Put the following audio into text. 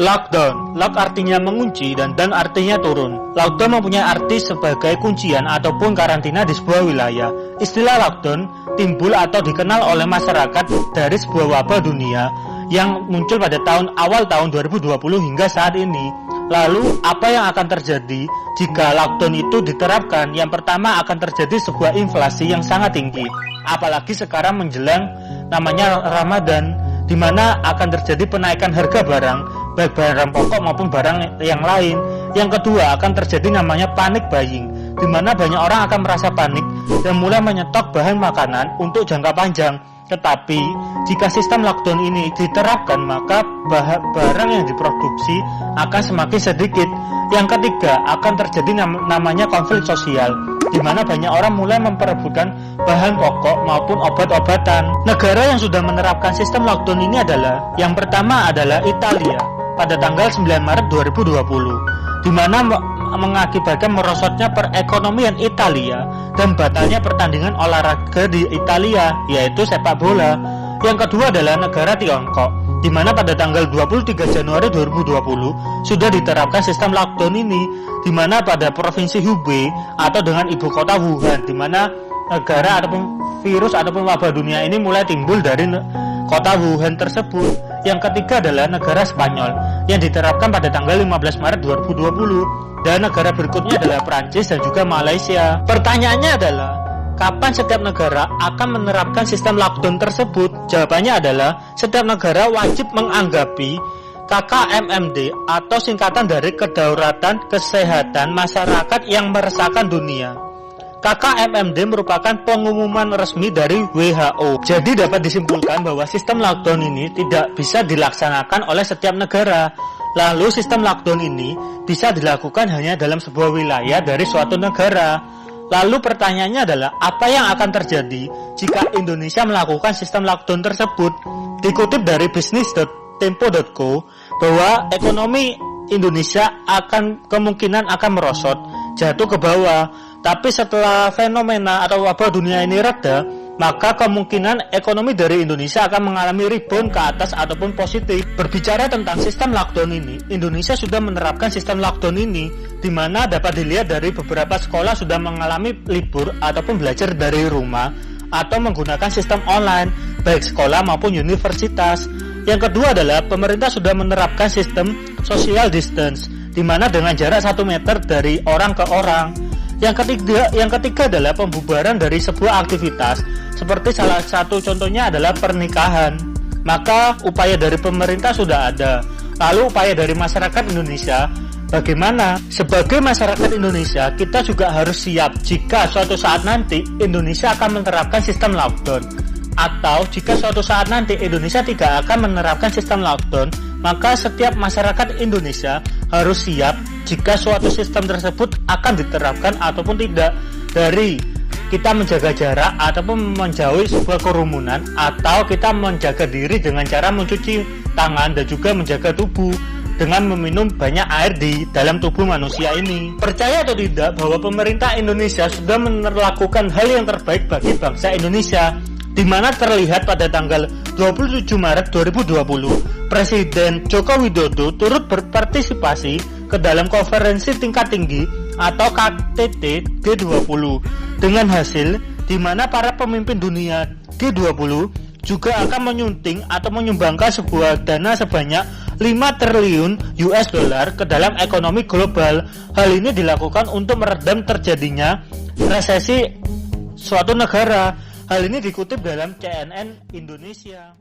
Lockdown. Lock artinya mengunci dan down artinya turun. Lockdown mempunyai arti sebagai kuncian ataupun karantina di sebuah wilayah. Istilah lockdown timbul atau dikenal oleh masyarakat dari sebuah wabah dunia yang muncul pada awal tahun 2020 hingga saat ini. Lalu apa yang akan terjadi jika lockdown itu diterapkan? Yang pertama, akan terjadi sebuah inflasi yang sangat tinggi. Apalagi sekarang menjelang namanya Ramadan, di mana akan terjadi penaikan harga barang, baik barang pokok maupun barang yang lain. Yang kedua, akan terjadi namanya panic buying, di mana banyak orang akan merasa panik dan mulai menyetok bahan makanan untuk jangka panjang. Tetapi jika sistem lockdown ini diterapkan, maka barang yang diproduksi akan semakin sedikit. Yang ketiga, akan terjadi namanya konflik sosial, di mana banyak orang mulai memperebutkan bahan pokok maupun obat-obatan. Negara yang sudah menerapkan sistem lockdown ini adalah, yang pertama adalah Italia pada tanggal 9 Maret 2020, di mana mengakibatkan merosotnya perekonomian Italia dan batalnya pertandingan olahraga di Italia, yaitu sepak bola. Yang kedua adalah negara Tiongkok, di mana pada tanggal 23 Januari 2020 sudah diterapkan sistem lockdown ini, di mana pada provinsi Hubei atau dengan ibu kota Wuhan, di mana negara ataupun virus ataupun wabah dunia ini mulai timbul dari kota Wuhan tersebut. Yang ketiga adalah negara Spanyol yang diterapkan pada tanggal 15 Maret 2020. Dan negara berikutnya adalah Prancis dan juga Malaysia. Pertanyaannya adalah, kapan setiap negara akan menerapkan sistem lockdown tersebut? Jawabannya adalah, setiap negara wajib menganggapi KKMMD atau singkatan dari Kedaulatan Kesehatan Masyarakat yang Meresahkan Dunia. KKMMD merupakan pengumuman resmi dari WHO. Jadi dapat disimpulkan bahwa sistem lockdown ini tidak bisa dilaksanakan oleh setiap negara. Lalu sistem lockdown ini bisa dilakukan hanya dalam sebuah wilayah dari suatu negara. Lalu pertanyaannya adalah, apa yang akan terjadi jika Indonesia melakukan sistem lockdown tersebut? Dikutip dari bisnis.tempo.co bahwa ekonomi Indonesia kemungkinan akan merosot, jatuh ke bawah. Tapi setelah fenomena atau wabah dunia ini reda, maka kemungkinan ekonomi dari Indonesia akan mengalami rebound ke atas ataupun positif. Berbicara tentang sistem lockdown ini, Indonesia sudah menerapkan sistem lockdown ini, di mana dapat dilihat dari beberapa sekolah sudah mengalami libur ataupun belajar dari rumah atau menggunakan sistem online, baik sekolah maupun universitas. Yang kedua adalah pemerintah sudah menerapkan sistem social distance, di mana dengan jarak 1 meter dari orang ke orang. Yang ketiga adalah pembubaran dari sebuah aktivitas, seperti salah satu contohnya adalah pernikahan. Maka upaya dari pemerintah sudah ada. Lalu upaya dari masyarakat Indonesia bagaimana? Sebagai masyarakat Indonesia, kita juga harus siap jika suatu saat nanti Indonesia akan menerapkan sistem lockdown. Atau jika suatu saat nanti Indonesia tidak akan menerapkan sistem lockdown, maka setiap masyarakat Indonesia harus siap jika suatu sistem tersebut akan diterapkan ataupun tidak. Dari kita menjaga jarak ataupun menjauhi sebuah kerumunan, atau kita menjaga diri dengan cara mencuci tangan dan juga menjaga tubuh dengan meminum banyak air di dalam tubuh manusia ini. Percaya atau tidak bahwa pemerintah Indonesia sudah melakukan hal yang terbaik bagi bangsa Indonesia, di mana terlihat pada tanggal 27 Maret 2020, Presiden Joko Widodo turut berpartisipasi ke dalam konferensi tingkat tinggi atau KTT G20 dengan hasil di mana para pemimpin dunia G20 juga akan menyunting atau menyumbangkan sebuah dana sebanyak 5 triliun US dollar ke dalam ekonomi global. Hal ini dilakukan untuk meredam terjadinya resesi suatu negara. Hal ini dikutip dalam CNN Indonesia.